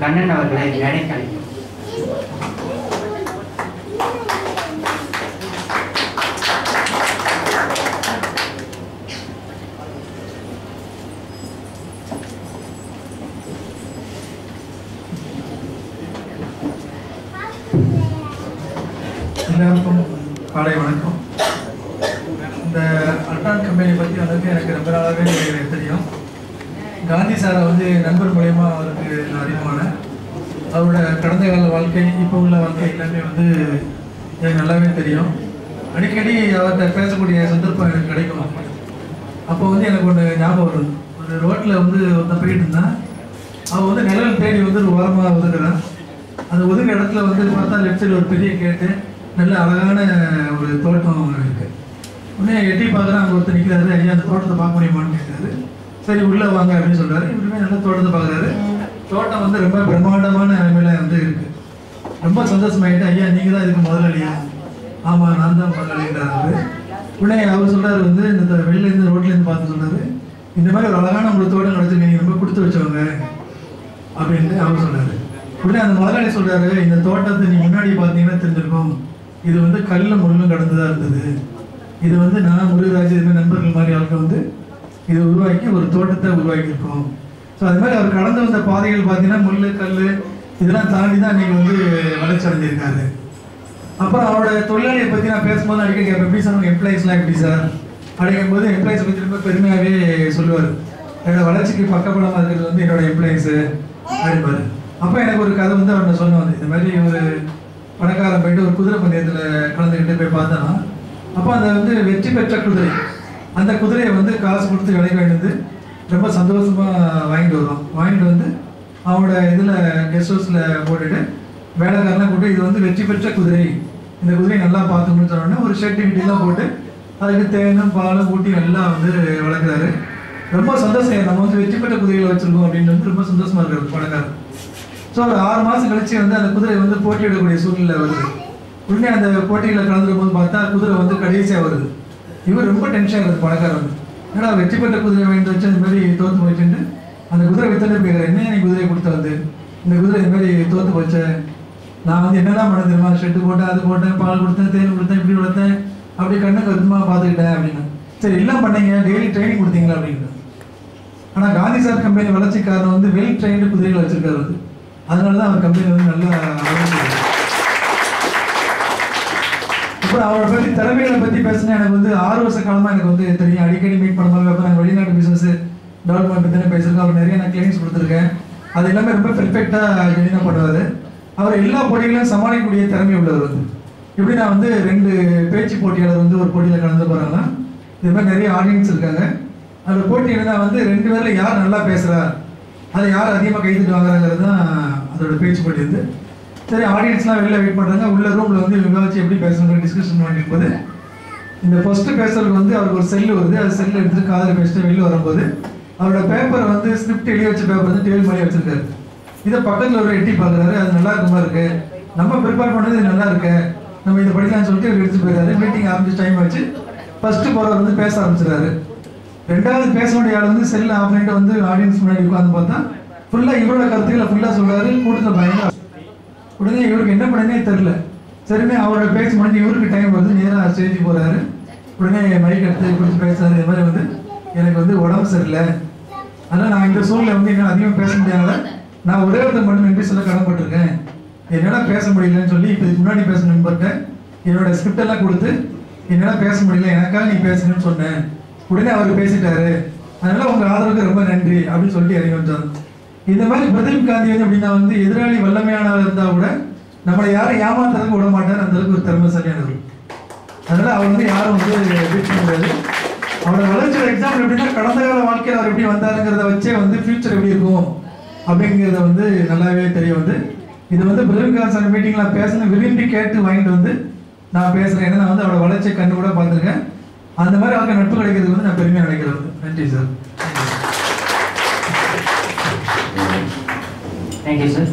கண்ணன் அவர்களை மேடைக்கு அழைக்கிறோம். எல்லாருக்கும் காலை வணக்கம். இந்த அல்ட்ரான் கம்பெனி பற்றி வந்து எனக்கு ரொம்ப நாளாகவே தெரியும். காந்தி சாரை வந்து நண்பர் மூலயமா அவருக்கு நான் அறிமுகமானேன். அவரோட கடந்த கால வாழ்க்கை, இப்போ உள்ள வாழ்க்கை எல்லாமே வந்து எனக்கு நல்லாவே தெரியும். அடிக்கடி அவர்கிட்ட பேசக்கூடிய சந்தர்ப்பம் எனக்கு கிடைக்கும். அப்போ வந்து எனக்கு ஒன்று ஞாபகம் வருது. ஒரு ரோட்டில் வந்து ஒருத்தன் போயிட்டு இருந்தான். அவன் வந்து நிழல் தேடி வந்து ஒரு ஓரமாக ஒதுக்குறான். அந்த ஒதுக்க இடத்துல வந்து பார்த்தா லெஃப்ட் சைடு ஒரு பெரிய கேட்டு, நல்ல அழகான ஒரு தோட்டம் இருக்குது. உடனே எட்டி பார்க்குறேன். அங்கே ஒருத்தர் நிற்கிறாரு. ஐயா அந்த தோட்டத்தை பார்க்க முடியுமான்னு கேட்குறாரு. சரி உள்ளே வாங்க அப்படின்னு சொல்கிறாரு. இவருமே நல்ல தோட்டத்தை பார்க்குறாரு. தோட்டம் வந்து ரொம்ப பிரம்மாண்டமான நிலைமையில வந்து இருக்குது. ரொம்ப சந்தோஷமாயிட்டு, ஐயா நீங்கள் தான் இதுக்கு முதலாளியா? ஆமாம் நான் தான் முதலாளின்றாரு. உடனே அவர் சொல்கிறார் வந்து இந்த வெளிலேருந்து ரோட்லேருந்து பார்த்து சொல்கிறாரு, இந்த மாதிரி ஒரு அழகான உங்களுக்கு தோட்டம் கிடச்சிருக்கு, நீங்கள் ரொம்ப கொடுத்து வச்சவங்க அப்படின்ட்டு அவர் சொல்கிறாரு. உடனே அந்த முதலாளி சொல்கிறாரு, இந்த தோட்டத்தை நீ முன்னாடி பார்த்தீங்கன்னா தெரிஞ்சிருக்கும், இது வந்து கல்லும் முள்ளும் கடந்துதான் இருந்தது. இது வந்து நான் முருகராஜ் இதுமாதிரி நண்பர்கள் மாதிரி ஆட்கள் வந்து இதை உருவாக்கி ஒரு தோட்டத்தை உருவாக்கியிருக்கோம். ஸோ அது மாதிரி அவர் கடந்து வந்த பாதைகள் பார்த்தீங்கன்னா முள் கல் இதெல்லாம் தாண்டி தான் நீங்கள் வந்து வளர்ச்சி அடைஞ்சிருக்காரு. அப்புறம் அவரோட தொழிலாளியை பற்றி நான் பேசும்போது அடிக்கடி கேட்பேன், எப்படி சார் உங்கள் எம்ப்ளாயிஸ்லாம் எப்படி சார் அப்படிங்கும்போது எம்ப்ளாயிஸை பற்றி ரொம்ப பெருமையாகவே சொல்லுவார். என்னோட வளர்ச்சிக்கு பக்கபலமாக இருக்கிறது வந்து என்னோட எம்ப்ளாயிஸு அப்படின்பாரு. அப்போ எனக்கு ஒரு கதை வந்து அவர்கிட்ட சொன்னேன். இந்த மாதிரி ஒரு பணக்காரன் போயிட்டு ஒரு குதிரை பந்தயத்தில் கலந்துக்கிட்டு போய் பார்த்தானா, அப்போ அந்த வந்து வெற்றி பெற்ற குதிரை, அந்த குதிரையை வந்து காசு கொடுத்து விலைக்கு வாங்கிட்டு ரொம்ப சந்தோஷமாக வாங்கிட்டு வரும். வாங்கிட்டு வந்து அவனோட இதில் கெஸ்ட் ஹவுஸில் போட்டுட்டு வேலைக்காரெலாம் போட்டு, இது வந்து வெற்றி பெற்ற குதிரை, இந்த குதிரையை நல்லா பார்த்துக்கணும்னு சொன்னோடனே ஒரு ஷெட்டு கிட்டலாம் போட்டு அதுக்கு தேனும் பாலும் ஊட்டி நல்லா வந்து வளர்க்குறாரு. ரொம்ப சந்தோஷம், நம்ம வந்து வெற்றி பெற்ற குதிரைகளை வச்சுருக்கோம் அப்படின்னு வந்து ரொம்ப சந்தோஷமாக இருக்காரு பணக்காரர். ஸோ ஒரு 6 மாதம் கழிச்சு வந்து அந்த குதிரை வந்து போட்டியிடக்கூடிய சூழ்நிலை வருது. உடனே அந்த போட்டியில் கலந்துக்கும் போது பார்த்தா குதிரை வந்து கடைசியாக வருது. இவர் ரொம்ப டென்ஷன் ஆகுது பணக்காரர் வந்து, ஏன்னா வெற்றி பெற்ற குதிரை வாங்கிட்டு வச்சு இந்த மாதிரி தோற்று போயிட்டு அந்த குதிரை வித்தனே போய்க்கிறேன், என்ன நீ குதிரையை கொடுத்த வந்து இந்த குதிரை இந்த மாதிரி தோற்று போச்சேன், நான் வந்து என்னெல்லாம் பண்ண தெரியுமா, ஷெட்டு போட்டேன், அது போட்டேன், பால் கொடுத்தேன், தேன் கொடுத்தேன், இப்படி வளர்த்தேன், அப்படி கண்ணுக்கு வருத்தமாக பார்த்துக்கிட்டேன் அப்படின்னு. சரி எல்லாம் பண்ணீங்க, டெய்லி ட்ரைனிங் கொடுத்தீங்களா அப்படின்னு. ஆனால் காந்தி சார் கம்பெனி வளர்ச்சிக்காரன் வந்து வெல் ட்ரெயின்டு குதிரைகள் வச்சிருக்காரு வந்து, அதனால தான் அவர் கம்பெனி வந்து நல்லா வளர்ச்சி. அப்புறம் அவரை பற்றி திறமைகளை பற்றி பேசினா எனக்கு வந்து 6 வருஷ காலமாக எனக்கு வந்து தெரியும். அடிக்கடி மீட் பண்ணும்போது அப்போ நாங்கள் வெளிநாட்டு பிஸ்னஸ் டெவலப்மெண்ட் பற்றி தான் பேசியிருக்கோம். அவர் நிறைய நான் கிளைண்ட்ஸ் கொடுத்துருக்கேன். அது எல்லாமே ரொம்ப பெர்ஃபெக்டாக ஜெனினாக பண்ணுவார். அவர் எல்லா போட்டிகளையும் சமாளிக்கக்கூடிய திறமை உள்ளவர் வந்து. இப்படி நான் வந்து 2 பேச்சு போட்டியாளர் வந்து ஒரு போட்டியில் கலந்து போகிறாங்கன்னா, இது மாதிரி நிறைய ஆடியன்ஸ் இருக்காங்க. அந்த போட்டி என்னன்னா வந்து 2 பேரில் யார் நல்லா பேசுகிறா, அதை யார் அதிகமாக கைத்துட்டு வாங்குறாங்கிறது தான் அதோட பேச்சு போட்டி வந்து. சரி ஆடியன்ஸ்லாம் வெளில வெயிட் பண்ணுறாங்க. உள்ள ரூமில் வந்து விவாதிச்சு எப்படி பேசணுங்கிற டிஸ்கஷன் பண்ணிட்டு போது இந்த ஃபஸ்ட்டு பேசுறதுக்கு வந்து அவருக்கு ஒரு செல்லு வருது. அது செல்லு எடுத்துட்டு காதில் பேசிட்டு வெளில வரும்போது அவரோட பேப்பரை வந்து ஸ்கிரிப்ட் எழுதி வச்ச பேப்பர் வந்து டேபிள் மாதிரி வச்சிருக்காரு. இதை பக்கத்தில் ஒரு எட்டி பார்க்குறாரு. அது நல்லா இருக்க மாதிரி இருக்கு, நம்ம ப்ரிப்பேர் பண்ணது இது நல்லா இருக்கு, நம்ம இதை படிக்கலாம்னு சொல்லிட்டு இவர் எடுத்து போயிடாரு. மீட்டிங் ஆரம்பிச்சு டைம் வச்சு ஃபஸ்ட்டு போகிறவர் வந்து பேச ஆரம்பிச்சிடாரு. 2வது பேச வேண்டிய ஆள் வந்து செல்லு ஆஃப் பண்ணிட்டு வந்து ஆடியன்ஸ் முன்னாடி உட்காந்து பார்த்தா ஃபுல்லாக இவரோட கருத்துக்களை ஃபுல்லாக சொல்கிறாரு. கூட்டத்தில் பயங்கர. உடனே இவருக்கு என்ன பண்ணனே தெரில. சரிமே அவரோட பேச்சு முடிஞ்சு இவருக்கு டைம் வருது, நேராக ஸ்டேஜுக்கு போகிறாரு. உடனே மைக் எடுத்து பிடிச்சி பேசுறாரு. இது மாதிரி வந்து எனக்கு வந்து உடம்பு சரியில்லை, அதனால் நான் இந்த சூழ்நிலை வந்து என்னால் அதிகமாக பேச முடியாத, நான் ஒரே ஒருத்தர் மட்டும் நன்றி சொல்ல கடமைப்பட்டிருக்கேன், என்னால் பேச முடியலன்னு சொல்லி இப்போ இதுக்கு முன்னாடி பேச நண்பர்கிட்ட என்னோட ஸ்கிரிப்ட் எல்லாம் கொடுத்து என்னால் பேச முடியல, எனக்காக நீ பேசணும்னு சொன்னேன். உடனே அவர் பேசிட்டாரு, அதனால உங்கள் ஆதரவுக்கு ரொம்ப நன்றி அப்படின்னு சொல்லிட்டு இறங்கி வந்தார். இந்த மாதிரி பிரதீப் காந்தி வந்து அப்படின்னா வந்து எதிராளி வல்லமையானவர் இருந்தால் கூட நம்மளை யாரும் ஏமாத்துறதுக்கு விட மாட்டார். அந்த அளவுக்கு ஒரு திறமைசாலியானவர். அதனால அவர் வந்து யாரும் வந்து பீட் பண்ண முடியாது. அவரோட வளர்ச்சியோட எக்ஸாம்பிள் எப்படின்னா கடந்த கால வாழ்க்கையில் அவர் எப்படி வந்தாருங்கிறத வச்சே வந்து ஃபியூச்சர் எப்படி இருக்கும் அப்படிங்கிறத வந்து நல்லாவே தெரிய வந்து. இது வந்து பிரதீப் காந்தி சார் மீட்டிங்கில் நான் பேசணும் விரும்பி கேட்டு வாங்கிட்டு வந்து நான் பேசுகிறேன். ஏன்னா நான் வந்து அவரோட வளர்ச்சியை கண்டு கூட பார்த்துருக்கேன். அந்த மாதிரி அவருக்கு நட்பு கிடைக்கிறது வந்து நான் பெருமையாக நினைக்கிறேன். நன்றி சார். Thank you sir.